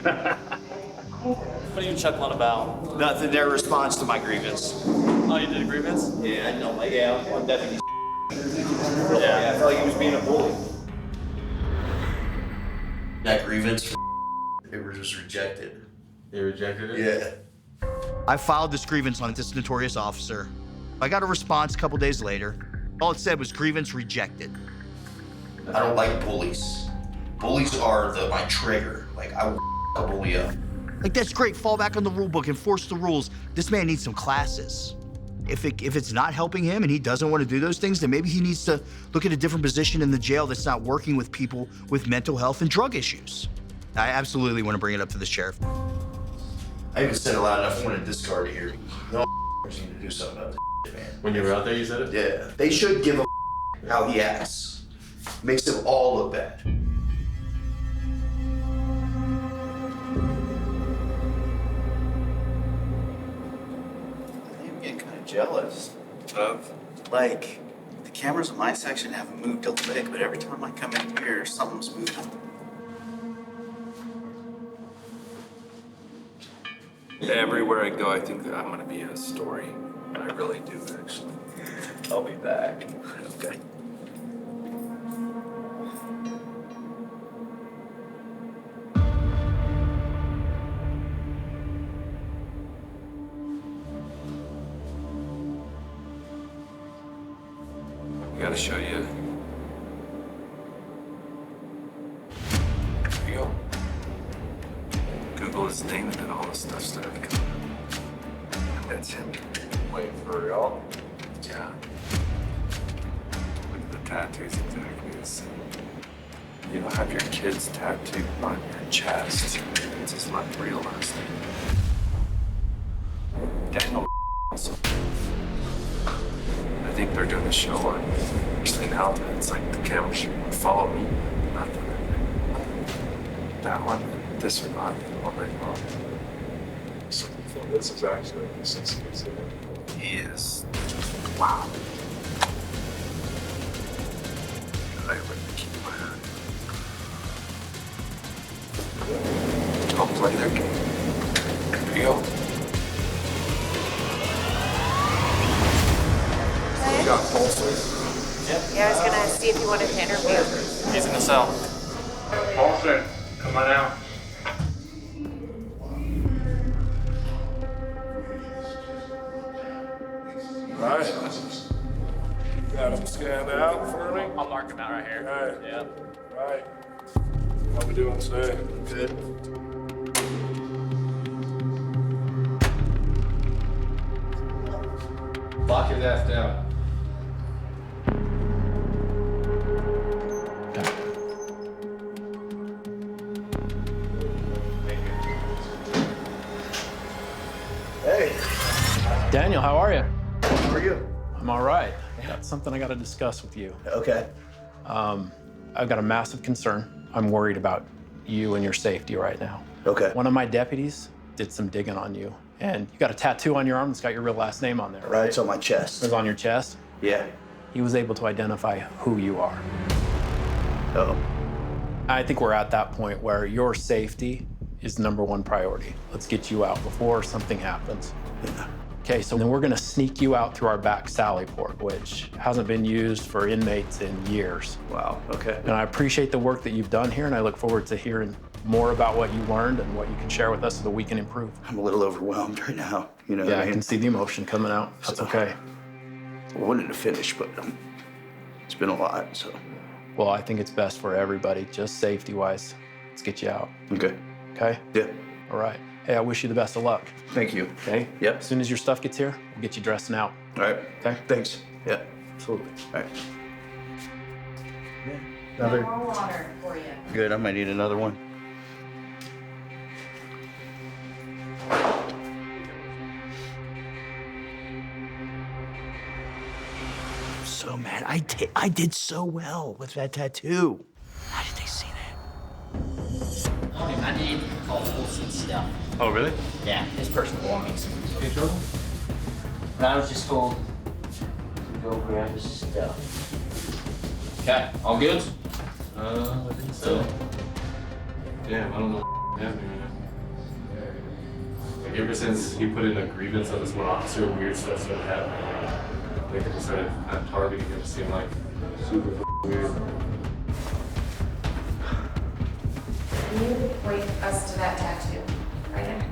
What are you chuckling about? Nothing. Their response to my grievance. Oh, you did a grievance? Yeah, I know. Like, yeah, on deputy. Yeah. I felt like he was being a bully. That grievance, it was just rejected. They rejected it? Yeah. I filed this grievance on this notorious officer. I got a response a couple days later. All it said was grievance rejected. I don't like bullies. Bullies are my trigger. Like, I will a bully up. Like, that's great. Fall back on the rule book, enforce the rules. This man needs some classes. If it's not helping him and he doesn't want to do those things, then maybe he needs to look at a different position in the jail that's not working with people with mental health and drug issues. I absolutely want to bring it up to the sheriff. I even said it loud enough. I want to discard it here. No need to do something about this, man. When you were out there, you said it? Yeah. They should give a how he acts. Makes them all look bad. I'm getting kind of jealous of, like, the cameras in my section haven't moved a lick, but every time I come in here, something's moving. Everywhere I go, I think that I'm gonna be a story. I really do, actually. I'll be back. Okay. I gotta show you. Here you go. Google his name and then all the stuff started coming up. That's him. Wait, for real? Yeah. Look at the tattoos exactly the same. You don't have your kids tattooed on your chest. It's his real last name. Daniel also. I think they're doing a show on actually now it's like the camera should follow me. Not that one. This or not. All night long. So this is actually the sensitive. He is. Wow. I would keep my hand. Don't play their game. Here you go. You got pulses? Yeah, I was gonna see if you wanted to interview. He's in the cell. Paulson, come on out. Right. Got him scanned out for me? I'll mark him out right here. Right. Yeah. Right. How we doing today? Good. Lock his ass down. Hey, Daniel, how are you? how are you? I'm all right. Got something I got to discuss with you. Okay. I've got a massive concern. I'm worried about you and your safety right now. Okay. One of my deputies did some digging on you, and you got a tattoo on your arm that's got your real last name on there, right? It's on my It chest. was on your chest. Yeah. He was able to identify who you are. Oh. I think we're at that point where your safety is #1 priority. Let's get you out before something happens. Yeah. Okay, so then we're gonna sneak you out through our back sally port, which hasn't been used for inmates in years. Wow. Okay. And I appreciate the work that you've done here, and I look forward to hearing more about what you learned and what you can share with us so that we can improve. I'm a little overwhelmed right now. You know Yeah, what I I mean? can see the emotion coming out. That's okay. I wanted to finish, but it's been a lot, so. Well, I think it's best for everybody, just safety-wise. Let's get you out, Okay. okay? Yeah. All right. Hey, I wish you the best of luck, Thank you. okay? Yep. As soon as your stuff gets here, we'll get you dressed and out. All right. Okay. Thanks. Yeah. Absolutely. All right. More water for you. Good. I might need another one. So mad. I did so well with that tattoo. How did they see that? I need multiple seat stuff. Oh, really? Yeah, his personal belongings. Hey, Jordan? And I was just told to go grab his stuff. Okay, all good? I think so. Damn, I don't know what's happening right now. ever since he put in a grievance on this one officer, weird stuff started happening. Like, they started kind of targeting him, seemed like super weird. Can you point us to that tattoo right there?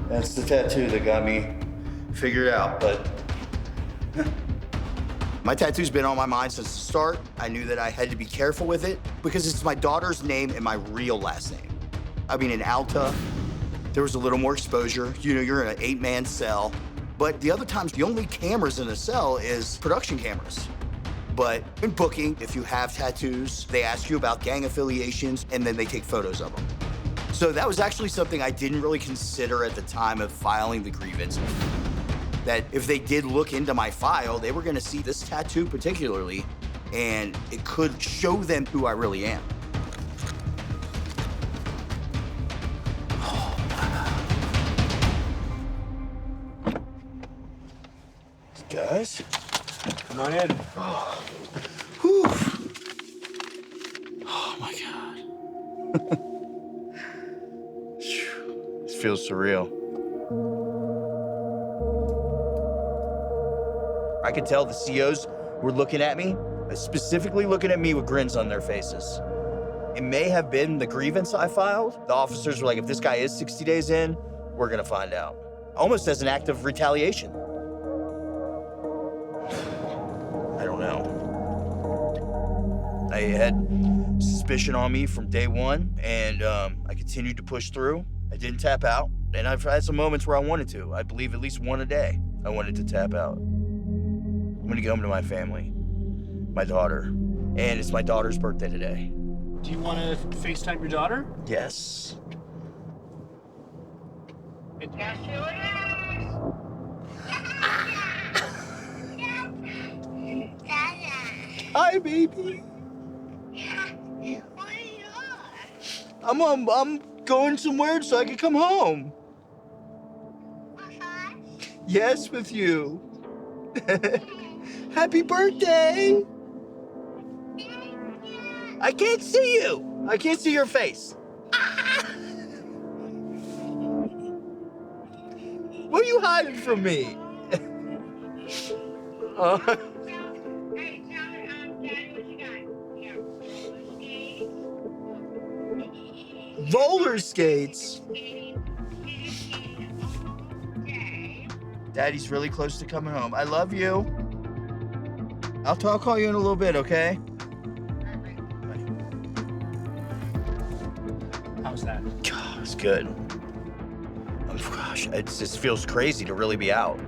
That's the tattoo that got me figured out, but my tattoo's been on my mind since the start. I knew that I had to be careful with it because it's my daughter's name and my real last name. I mean, in Alta, there was a little more exposure. You know, you're in an 8-man cell. But the other times, the only cameras in the cell is production cameras. But in booking, if you have tattoos, they ask you about gang affiliations, and then they take photos of them. So that was actually something I didn't really consider at the time of filing the grievance. That if they did look into my file, they were gonna see this tattoo particularly, and it could show them who I really am. Guys, Come on in. whew. Oh my God. This feels surreal. I could tell the COs were looking at me, specifically looking at me with grins on their faces. It may have been the grievance I filed. The officers were like, if this guy is 60 days in, we're gonna find out. Almost as an act of retaliation. I don't know. I had suspicion on me from day one, and I continued to push through. I didn't tap out, and I've had some moments where I wanted to. I believe at least one a day I wanted to tap out. I'm gonna get home to my family, my daughter, and it's my daughter's birthday today. Do you want to FaceTime your daughter? Yes. Hi, baby. I'm going somewhere so I can come home. Yes, with you. Happy birthday. I can't see you. I can't see your face. What are you hiding from me? Roller skates. Daddy's really close to coming home. I love you. I'll call you in a little bit, okay? How's that? God, it's good. Gosh, it just feels crazy to really be out.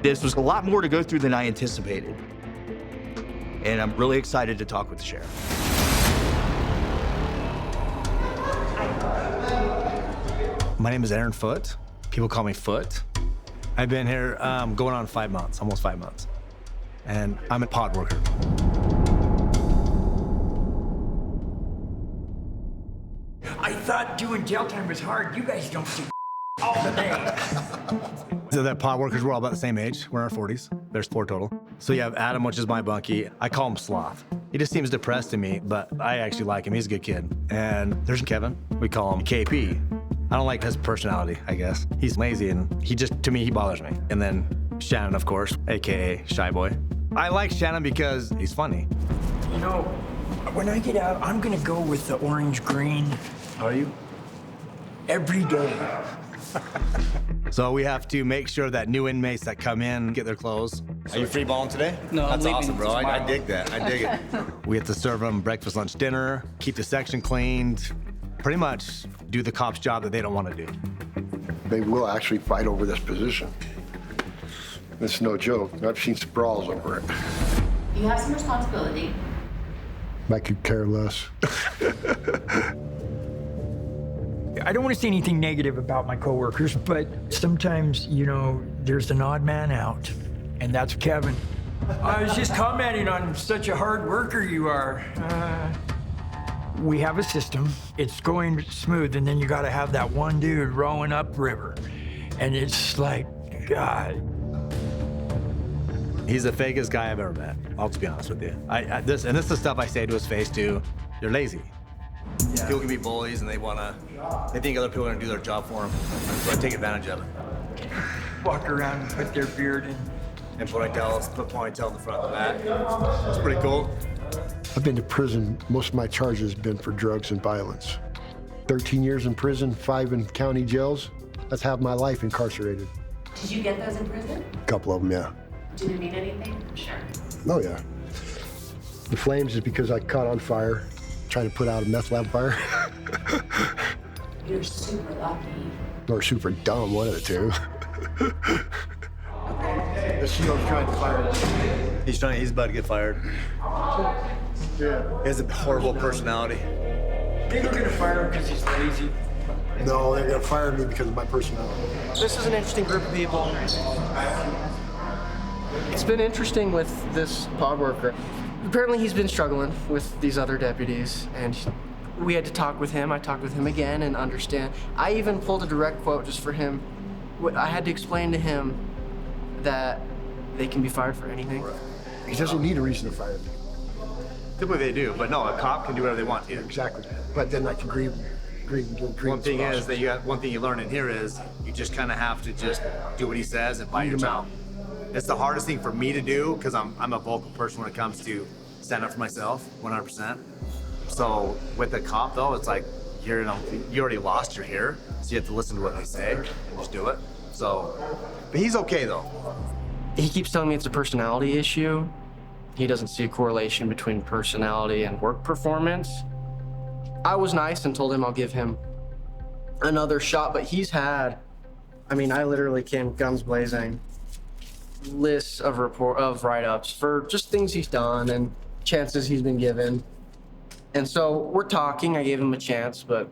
This was a lot more to go through than I anticipated. And I'm really excited to talk with the sheriff. My name is Aaron Foote. People call me Foot. I've been here going on 5 months, almost 5 months. And I'm a pod worker. I thought doing jail time was hard. You guys don't do all the day. So the pod workers, we're all about the same age. We're in our 40s. There's 4 total. So you have Adam, which is my bunkie. I call him Sloth. He just seems depressed to me, but I actually like him. He's a good kid. And there's Kevin. We call him KP. I don't like his personality, I guess. He's lazy, and to me, he bothers me. And then Shannon, of course, AKA Shy Boy. I like Shannon because he's funny. You know, when I get out, I'm gonna go with the orange-green. Are you? Every day. So we have to make sure that new inmates that come in get their clothes. Are you free balling today? No, That's I'm leaving awesome, bro. I tomorrow. dig that. I dig it. We have to serve them breakfast, lunch, dinner, keep the section cleaned, pretty much do the cop's job that they don't want to do. They will actually fight over this position. It's no joke. I've seen sprawls over it. You have some responsibility. I could care less. I don't want to say anything negative about my coworkers, but sometimes, you know, there's an odd man out, and that's Kevin. I was just commenting on such a hard worker you are. We have a system. It's going smooth, and then you got to have that one dude rowing upriver, and it's like, God. He's the fakest guy I've ever met. I'll just be honest with you. This is the stuff I say to his face too. You're lazy. People can be bullies and they think other people are gonna do their job for them. So I take advantage of it. Walk around and put their beard in. And put ponytail in the front of the back. It's pretty cool. I've been to prison. Most of my charges have been for drugs and violence. 13 years in prison, 5 in county jails. That's half my life incarcerated. Did you get those in prison? A couple of them, yeah. Did it mean anything? Sure. Oh, yeah. The flames is because I caught on fire trying to put out a meth lamp fire. You're super lucky. Or super dumb, one of the two. The CEO's trying to fire me. He's about to get fired. Yeah. He has a horrible personality. Think we're gonna fire him because he's lazy. No, they're gonna fire me because of my personality. This is an interesting group of people. It's been interesting with this pod worker. Apparently he's been struggling with these other deputies, and we had to talk with him. I talked with him again and understand. I even pulled a direct quote just for him. I had to explain to him that they can be fired for anything. He doesn't need a reason to fire me. Typically they do, but no, a cop can do whatever they want to. Exactly. But then I can grieve. One thing is that one thing you learn in here is you just kind of have to just do what he says and bite your mouth. It's the hardest thing for me to do because I'm a vocal person when it comes to stand up for myself, 100%. So with the cop though, it's like you already lost your here, so you have to listen to what they say and just do it. So, but he's okay though. He keeps telling me it's a personality issue. He doesn't see a correlation between personality and work performance. I was nice and told him I'll give him another shot, but he's had, I literally came guns blazing, lists of write-ups for just things he's done and chances he's been given. And so we're talking, I gave him a chance, but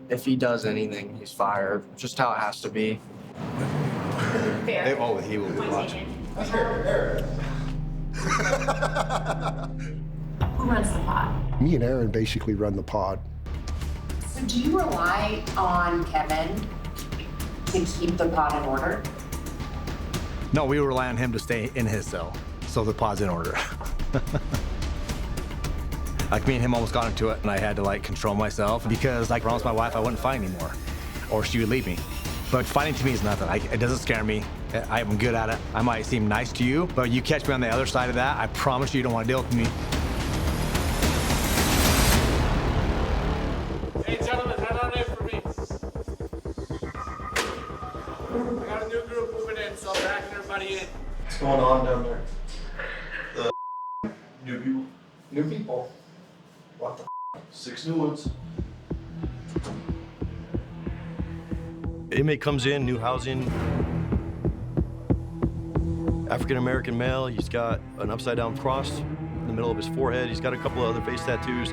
if he does anything, he's fired. Just how it has to be. He will be watching. Who runs the pod? Me and Aaron basically run the pod. So do you rely on Kevin to keep the pod in order? No, we rely on him to stay in his cell, so the pod's in order. Like me and him almost got into it, and I had to control myself because I promised my wife I wouldn't fight anymore, or she would leave me. But fighting to me is nothing. It doesn't scare me. I'm good at it. I might seem nice to you, but you catch me on the other side of that, I promise you don't want to deal with me. Hey, gentlemen, head on in for me. I got a new group moving in, so I'm backing everybody in. What's going on down there? New people. New people. What the 6 new ones. Inmate comes in, new housing. African-American male, he's got an upside-down cross in the middle of his forehead. He's got a couple of other face tattoos,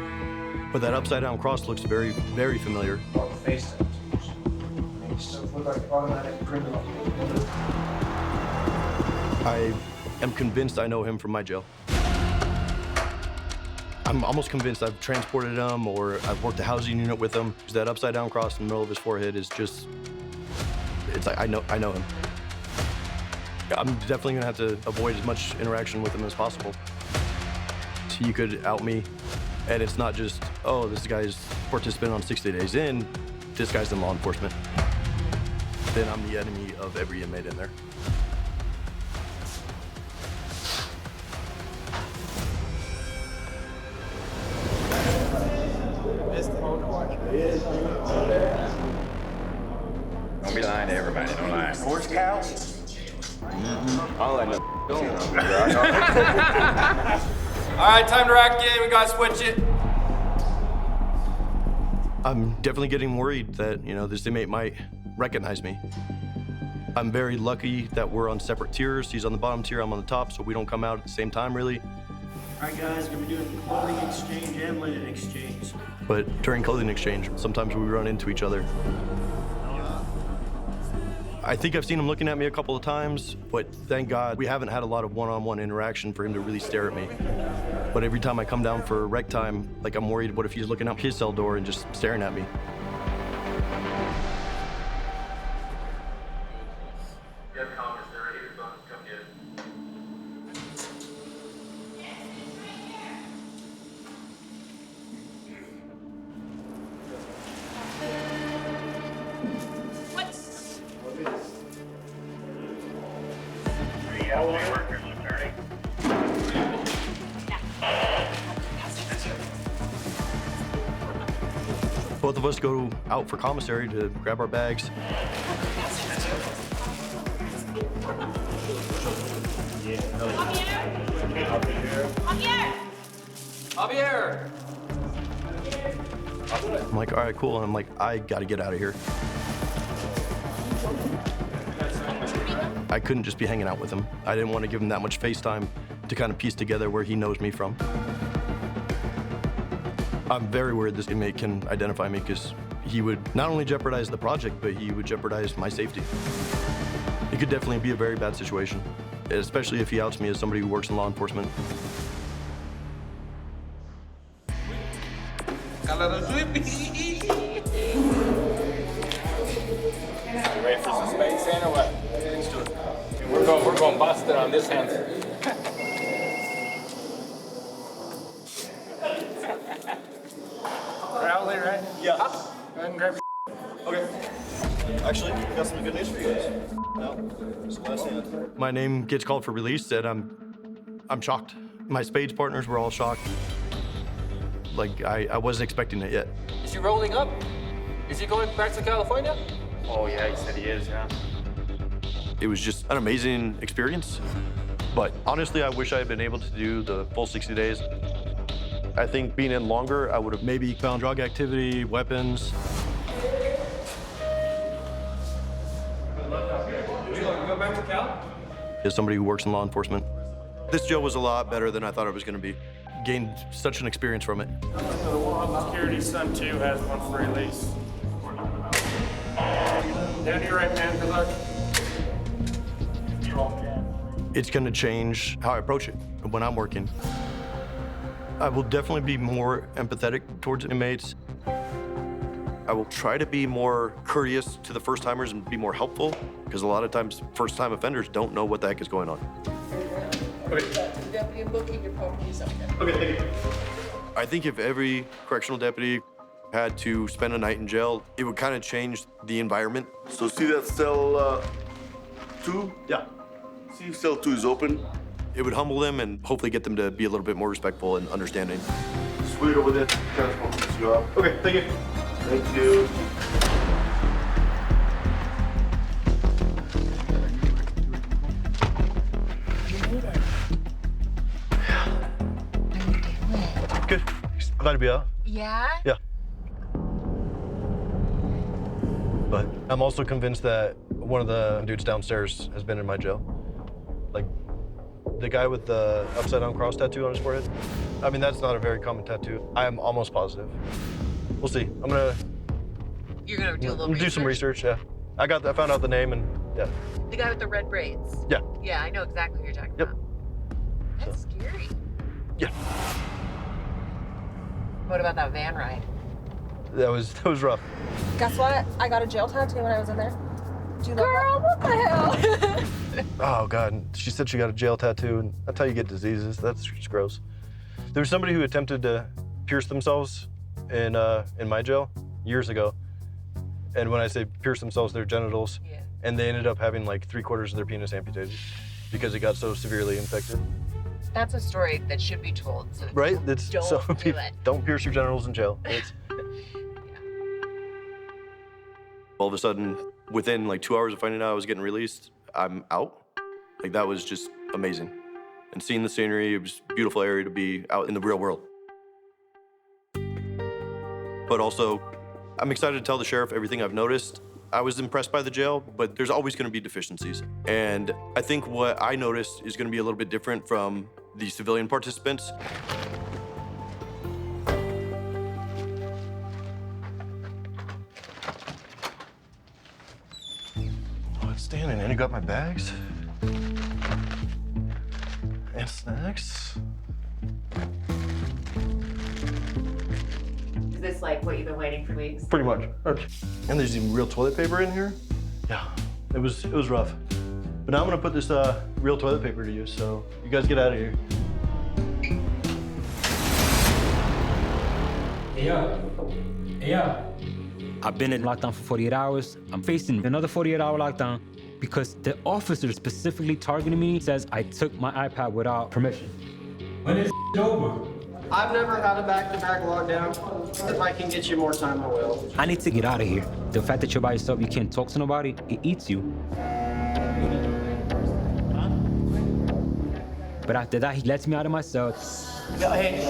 but that upside-down cross looks very, very familiar. Oh, face tattoos. Makes stuff look like automatic criminal. I am convinced I know him from my jail. I'm almost convinced I've transported him or I've worked a housing unit with him. That upside-down cross in the middle of his forehead is just, it's like I know him. I'm definitely gonna have to avoid as much interaction with him as possible. So you could out me, and it's not just, oh, this guy's participant on 60 Days In, this guy's in law enforcement. Then I'm the enemy of every inmate in there. Don't be lying to everybody, don't lie. Horse cow? All I know. All right, time to rack in. We gotta switch it. I'm definitely getting worried that, this inmate might recognize me. I'm very lucky that we're on separate tiers. He's on the bottom tier, I'm on the top, so we don't come out at the same time, really. All right, guys, gonna be doing clothing exchange and linen exchange. But during clothing exchange, sometimes we run into each other. I think I've seen him looking at me a couple of times, but thank God we haven't had a lot of one-on-one interaction for him to really stare at me. But every time I come down for rec time, I'm worried, what if he's looking out his cell door and just staring at me? both of us go out for commissary to grab our bags. Javier! I'm like, all right, cool. And I'm like, I gotta get out of here. I couldn't just be hanging out with him. I didn't want to give him that much FaceTime to kind of piece together where he knows me from. I'm very worried this inmate can identify me because he would not only jeopardize the project, but he would jeopardize my safety. It could definitely be a very bad situation, especially if he outs me as somebody who works in law enforcement. Ready for some space in or what? Let's do it. We're going bust it on this hand. Crowley, right? Yeah. Go ahead and grab your Okay. Actually, we got some good news for you guys. No, it's the last hand. My name gets called for release, and I'm shocked. My spades partners were all shocked. Like, I wasn't expecting it yet. Is he rolling up? Is he going back to California? Oh, yeah, he said he is, yeah. It was just an amazing experience. But honestly, I wish I had been able to do the full 60 days. I think being in longer, I would have maybe found drug activity, weapons. Go back to Cal? As somebody who works in law enforcement, this jail was a lot better than I thought it was going to be. Gained such an experience from it. Security's son, too, has one for release. Down to your right, man. Good luck. It's going to change how I approach it when I'm working. I will definitely be more empathetic towards inmates. I will try to be more courteous to the first-timers and be more helpful, because a lot of times first-time offenders don't know what the heck is going on. Okay, thank you. I think if every correctional deputy had to spend a night in jail, it would kind of change the environment. So see that cell 2? Yeah. See if cell 2 is open? It would humble them and hopefully get them to be a little bit more respectful and understanding. Sweet over there. Okay, thank you. Thank you. Good. Glad to be out. Yeah? Yeah. But I'm also convinced that one of the dudes downstairs has been in my jail. Like, the guy with the upside-down cross tattoo on his forehead. I mean, that's not a very common tattoo. I am almost positive. We'll see. You're gonna do a little do some research, yeah. I found out the name and, yeah. The guy with the red braids. Yeah. Yeah, I know exactly what you're talking about. That's scary. Yeah. What about that van ride? That was rough. Guess what? I got a jail tattoo when I was in there. Do you Girl, what the hell? Oh, God. She said she got a jail tattoo, and that's how you get diseases. That's just gross. There was somebody who attempted to pierce themselves in my jail years ago. And when I say pierce themselves, their genitals. Yeah. And they ended up having like 3/4 of their penis amputated because it got so severely infected. That's a story that should be told. So Right? That's don't so do it. Don't pierce your genitals in jail. All of a sudden, within like 2 hours of finding out I was getting released, I'm out. Like, that was just amazing. And seeing the scenery, it was a beautiful area to be out in the real world. But also, I'm excited to tell the sheriff everything I've noticed. I was impressed by the jail, but there's always going to be deficiencies. And I think what I noticed is going to be a little bit different from the civilian participants. Oh, it's standing in. You got my bags and snacks. Is this like what you've been waiting for weeks? Pretty much. Okay. And there's even real toilet paper in here. Yeah, it was rough. But now I'm gonna put this real toilet paper to use. So you guys get out of here. Yeah. I've been in lockdown for 48 hours. I'm facing another 48-hour lockdown because the officer specifically targeting me says I took my iPad without permission. When is over? I've never had a back-to-back lockdown. If I can get you more time, I will. I need to get out of here. The fact that you're by yourself, you can't talk to nobody, it eats you. But after that, he lets me out of my cell. Hey,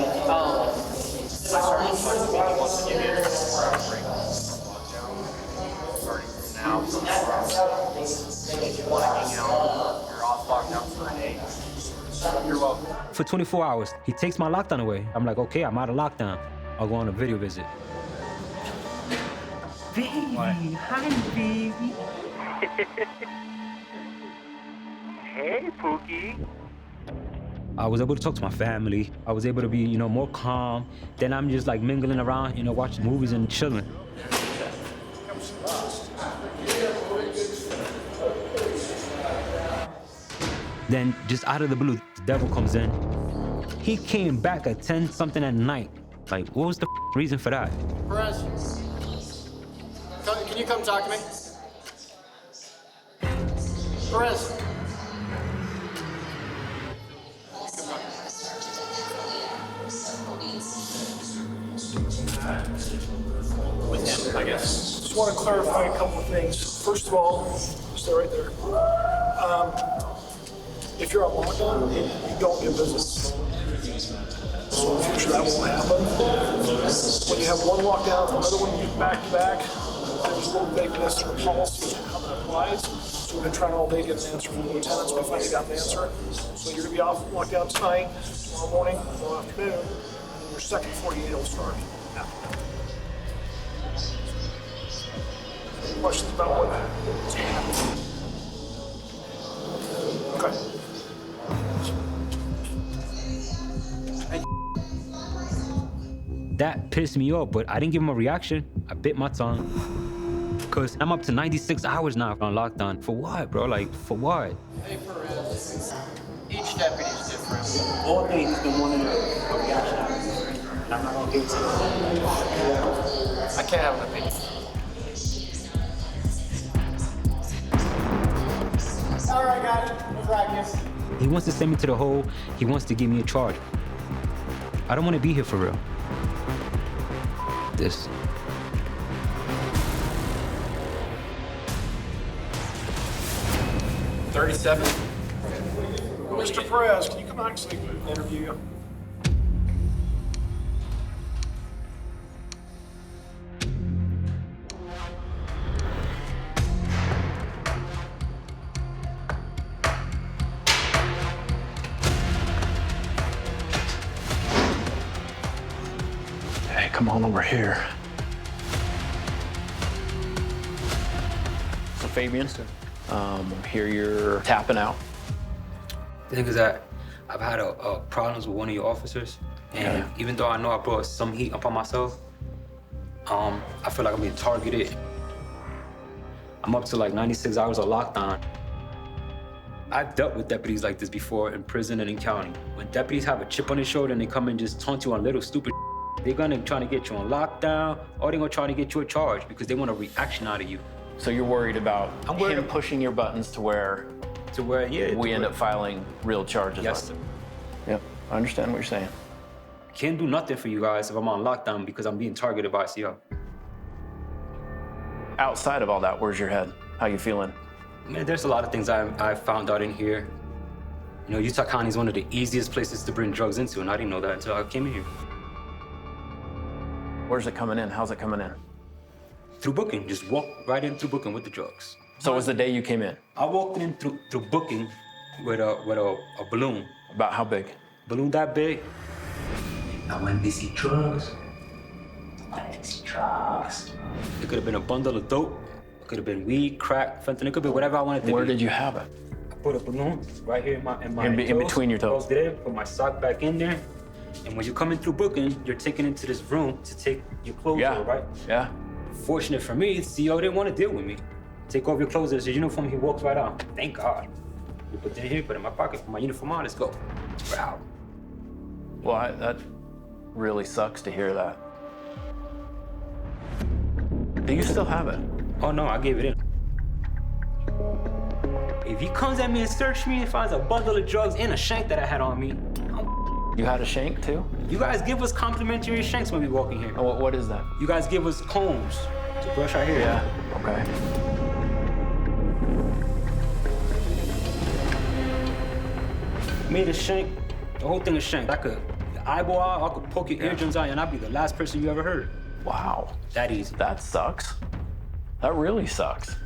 For 24 hours, he takes my lockdown away. I'm like, okay, I'm out of lockdown. I'll go on a video visit. Baby, hi, baby. Hey, Pookie. I was able to talk to my family. I was able to be, more calm. Then I'm just like mingling around, watching movies and chilling. Then just out of the blue, the devil comes in. He came back at 10-something at night. Like, what was the reason for that? Perez, can you come talk to me? Perez. With him, I guess. Just want to clarify a couple of things. First of all, stay right there. If you're on lockdown, you don't get visits. So in the future, that won't happen. When you have one lockdown, another one back to back, there's a little vagueness in the policy as to how that applies. So we've been trying all day to get an answer from the lieutenants. We finally got an answer. So you're going to be off lockdown tonight, tomorrow morning, tomorrow afternoon, and then your second 48 will start after that. Any questions about what's going to happen? Okay. That pissed me off, but I didn't give him a reaction. I bit my tongue. Because I'm up to 96 hours now on lockdown. For what, bro? Like, for what? Hey, Perez. Each deputy's different. All day he's been wanting a reaction out of me, and I'm not gonna give it to him. I can't have an opinion. All right, got it. No practice. He wants to send me to the hole. He wants to give me a charge. I don't want to be here for real. This. $37. Mr. Perez, can you come back so we can interview you? Hey, come on over here. So Fabian, here you're tapping out. The thing is that I've had problems with one of your officers, and even though I know I brought some heat upon myself, I feel like I'm being targeted. I'm up to like 96 hours of lockdown. I've dealt with deputies like this before in prison and in county. When deputies have a chip on their shoulder and they come and just taunt you on little stupid, they're gonna try to get you on lockdown, or they're gonna try to get you a charge because they want a reaction out of you. So you're worried about him pushing your buttons to where we end up filing real charges. Yes, sir. Yep, I understand what you're saying. Can't do nothing for you guys if I'm on lockdown because I'm being targeted by CO. Outside of all that, where's your head? How you feeling? Man, there's a lot of things I found out in here. Utah County is one of the easiest places to bring drugs into, and I didn't know that until I came in here. Where's it coming in? How's it coming in? Through booking. Just walk right in through booking with the drugs. So it was the day you came in? I walked in through booking with a balloon. About how big? Balloon that big. I wanted to see drugs. Drugs. It could have been a bundle of dope. It could have been weed, crack, fentanyl. It could be whatever I wanted to Where be. did you have it? I put a balloon right here in my in toes, between your toes. There, put my sock back in there. And when you come in through booking, you're taken into this room to take your clothes off, right? Yeah. Fortunate for me, CO didn't want to deal with me. Take off your clothes, there's your uniform, he walks right out. Thank God. You put it in here, put it in my pocket, put my uniform on, let's go. We're out. Well, that really sucks to hear that. Do you still have it? Oh no, I gave it in. If he comes at me and searches me and finds a bundle of drugs and a shank that I had on me, I'm You had a shank too? You guys give us complimentary shanks when we walk in here. Oh, what is that? You guys give us combs to brush our hair. Yeah, okay. Made a shank, the whole thing is shank. I could eyeball out, I could poke your eardrums out, and I'd be the last person you ever heard. Wow. That easy. That sucks. That really sucks.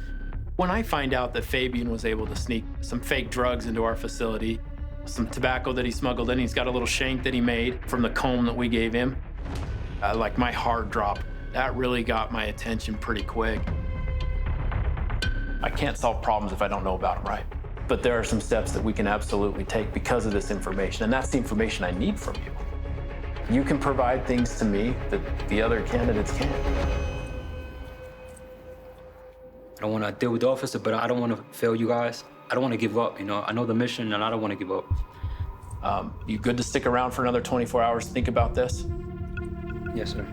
When I find out that Fabian was able to sneak some fake drugs into our facility, some tobacco that he smuggled in, he's got a little shank that he made from the comb that we gave him, like my heart dropped. That really got my attention pretty quick. I can't solve problems if I don't know about them, right? But there are some steps that we can absolutely take because of this information, and that's the information I need from you. You can provide things to me that the other candidates can't. I don't want to deal with the officer, but I don't want to fail you guys. I don't want to give up, you know? I know the mission, and I don't want to give up. You good to stick around for another 24 hours to think about this? Yes, sir.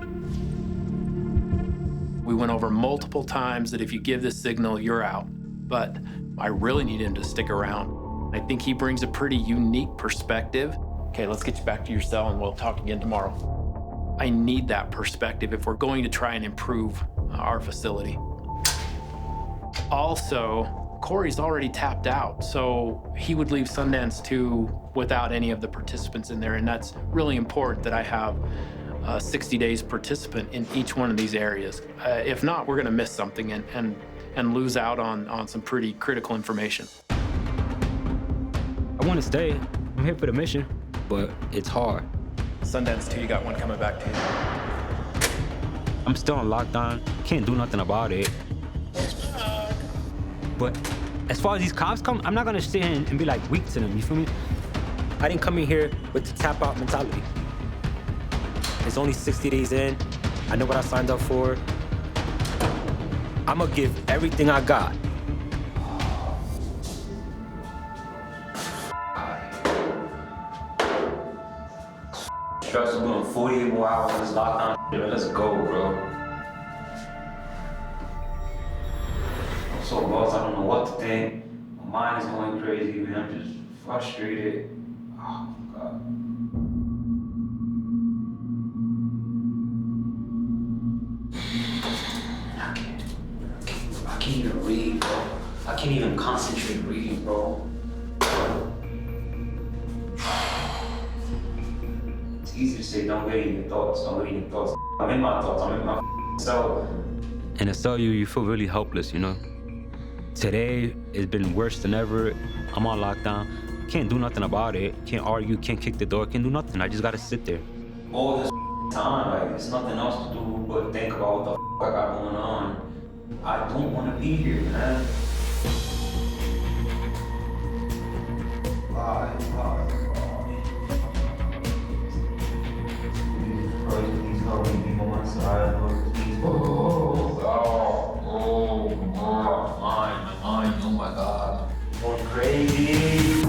We went over multiple times that if you give this signal, you're out. But I really need him to stick around. I think he brings a pretty unique perspective. Okay, let's get you back to your cell and we'll talk again tomorrow. I need that perspective if we're going to try and improve our facility. Also, Corey's already tapped out, so he would leave Sundance 2 without any of the participants in there, and that's really important that I have a 60 days participant in each one of these areas. If not, we're gonna miss something and lose out on some pretty critical information. I want to stay. I'm here for the mission, but it's hard. Sundance 2, you got one coming back to you. I'm still on lockdown. Can't do nothing about it. But as far as these cops come, I'm not gonna sit here and be like weak to them, you feel me? I didn't come in here with the tap out mentality. It's only 60 days in. I know what I signed up for. I'm gonna give everything I got. Trust me, doing 48 more hours on this lockdown. Let's go, bro. I'm so lost, I don't know what to think. My mind is going crazy, man. I'm just frustrated. Oh, my God. I can't even read, bro. I can't even concentrate reading, bro. It's easy to say, don't get in your thoughts, don't get in your thoughts. I'm in my thoughts, I'm in my cell. And I tell you, you feel really helpless, you know? Today, it's been worse than ever. I'm on lockdown. Can't do nothing about it. Can't argue, can't kick the door, can't do nothing. I just gotta sit there. All this time, like, there's nothing else to do but think about what the I got going on. I don't want to be here, man. Why? Please help me be on my side, Lord. Please. Oh my God. Going crazy.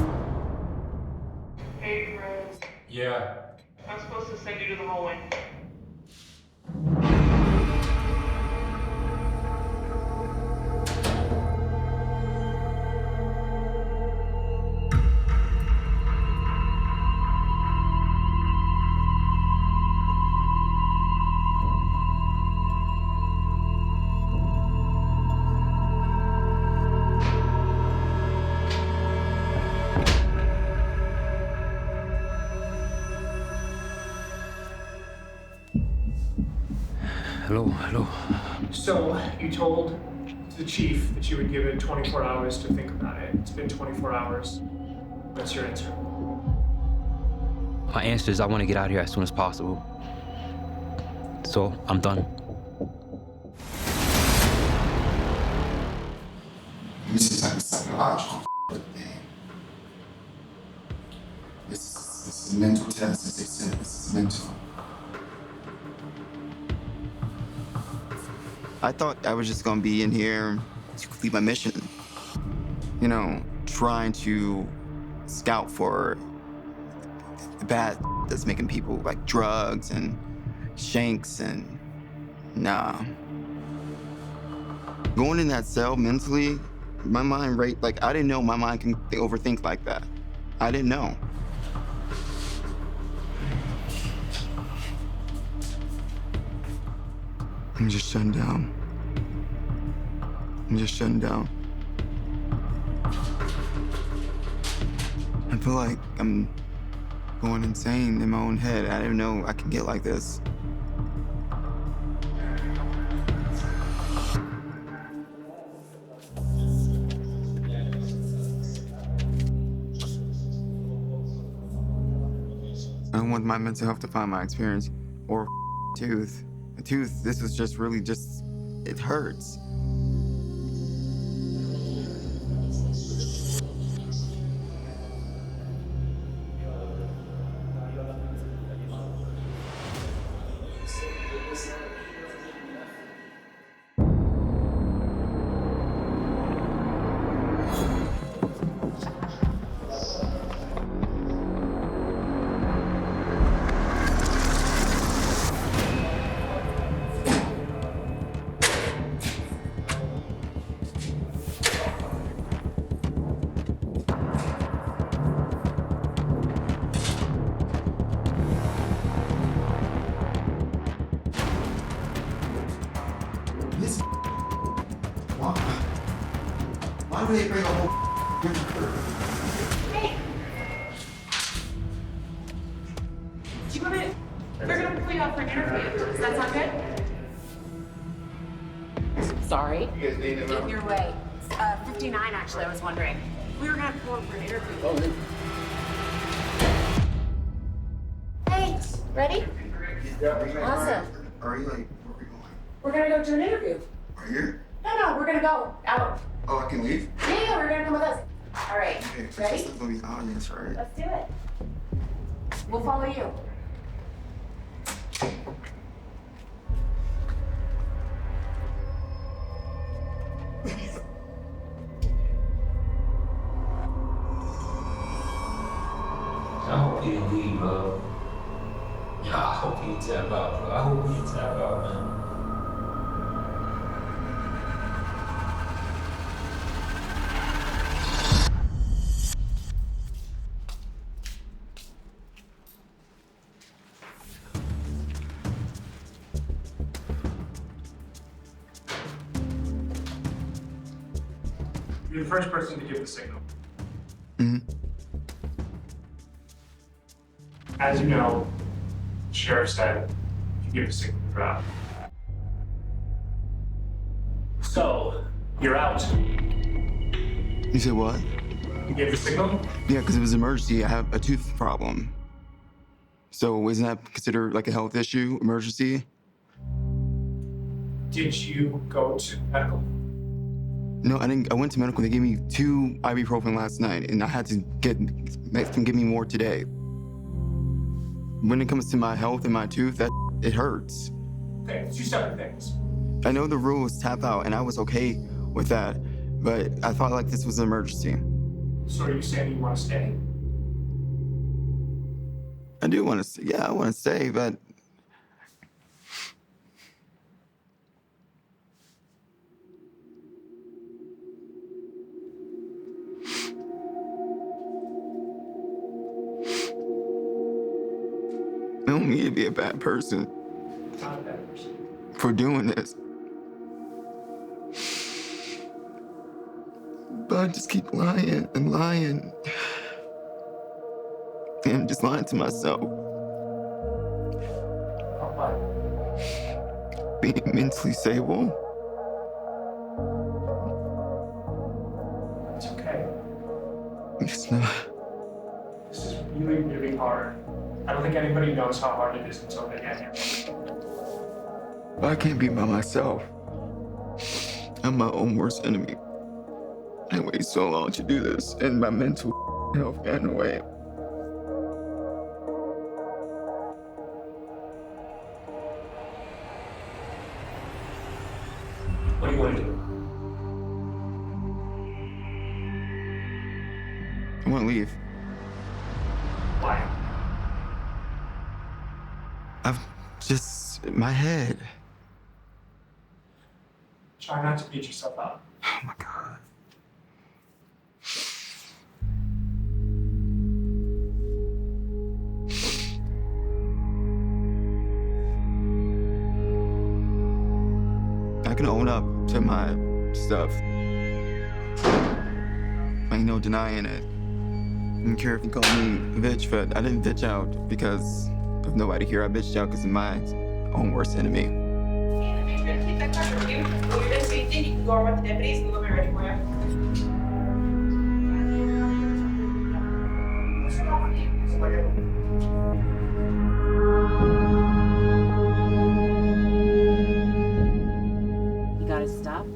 Hey, Rose. Yeah. I'm supposed to send you to the hallway. Hello. So you told the chief that you would give it 24 hours to think about it. It's been 24 hours. What's your answer? My answer is I want to get out of here as soon as possible. So I'm done. This is like a psychological thing. This is a mental test, as they said. This is mental. I thought I was just gonna be in here to complete my mission. You know, trying to scout for the bad that's making people like drugs and shanks and nah. Going in that cell mentally, my mind I didn't know my mind can overthink like that. I didn't know. I'm just shutting down. I'm just shutting down. I feel like I'm going insane in my own head. I didn't know I could get like this. I don't want my mental health to find my experience or tooth. A tooth, this is just really just, it hurts. Why do they bring a whole Hey! Do you want to, we're gonna pull you out for an interview. Does that sound good? Sorry. In your way. 59, actually, I was wondering. We were gonna pull him for an interview. Hey, ready? Awesome. Are you like, We're gonna go to an interview. are you? No, we're gonna go out. Oh, I can leave? Yeah, we're gonna come with us. All right, Okay, it's ready? just gonna be the audience, right? Let's do it. We'll follow you. I hope he didn't leave, bro. Yeah, I hope he tap out, bro. I hope he tap out, man. You're the first person to give the signal. Mm-hmm. As you know, the sheriff said if you give the signal, you're out. So, you're out. You said what? You gave the signal? Yeah, because it was an emergency. I have a tooth problem. So isn't that considered like a health issue, emergency? Did you go to medical? No, I didn't. I went to medical. They gave me 2 ibuprofen last night, and I had to make them give me more today. When it comes to my health and my tooth, it hurts. Okay, 2 separate things. I know the rule is tap out, and I was okay with that, but I felt like this was an emergency. So are you saying you want to stay? I do want to stay. Yeah, I want to stay, but I don't mean to be a bad person Not a bad person. for doing this. But I just keep lying and lying. And I'm just lying to myself. Being mentally stable. It's okay. It's not. This is really, really hard. I don't think anybody knows how hard it is until they get here. I can't be by myself. I'm my own worst enemy. I waited so long to do this, and my mental health got in the way. What do you want to do? I want to leave. Why? I've just, my head. Try not to beat yourself up. Oh my God. I can own up to my stuff. Ain't no denying it. I don't care if you call me a bitch, but I didn't bitch out because of nobody here. I bitched out because of my own worst enemy. Make sure to keep that card with you. When you're done safety, you can go over with the deputies and they'll be ready for you. You got his stuff?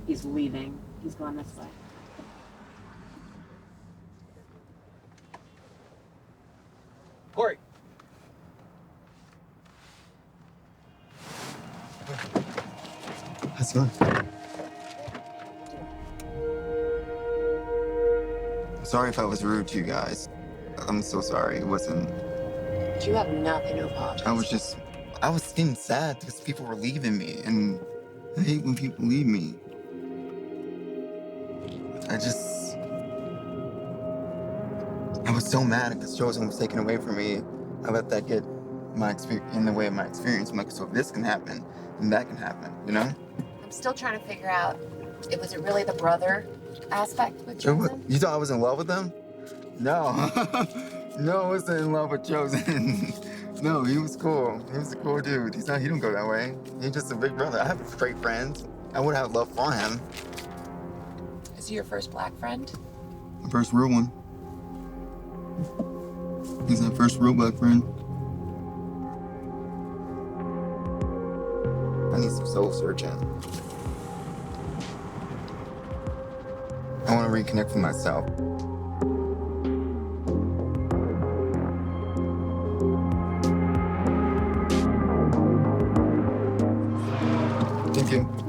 He's leaving. He's going this way. Corey. How's it going? Sorry if I was rude to you guys. I'm so sorry. It wasn't. You have nothing to apologize. I was getting sad because people were leaving me, and I hate when people leave me. I was so mad because Chosen was taken away from me. I let that get in the way of my experience. I'm like, so if this can happen, then that can happen, you know? I'm still trying to figure out, was it really the brother aspect with Chosen? You thought I was in love with him? No. No, I wasn't in love with Chosen. No, he was cool. He was a cool dude. He don't go that way. He's just a big brother. I have great friends. I would have love for him. Is he your first black friend? The first real one. He's my first real black friend. I need some soul searching. I want to reconnect with myself. Thank you.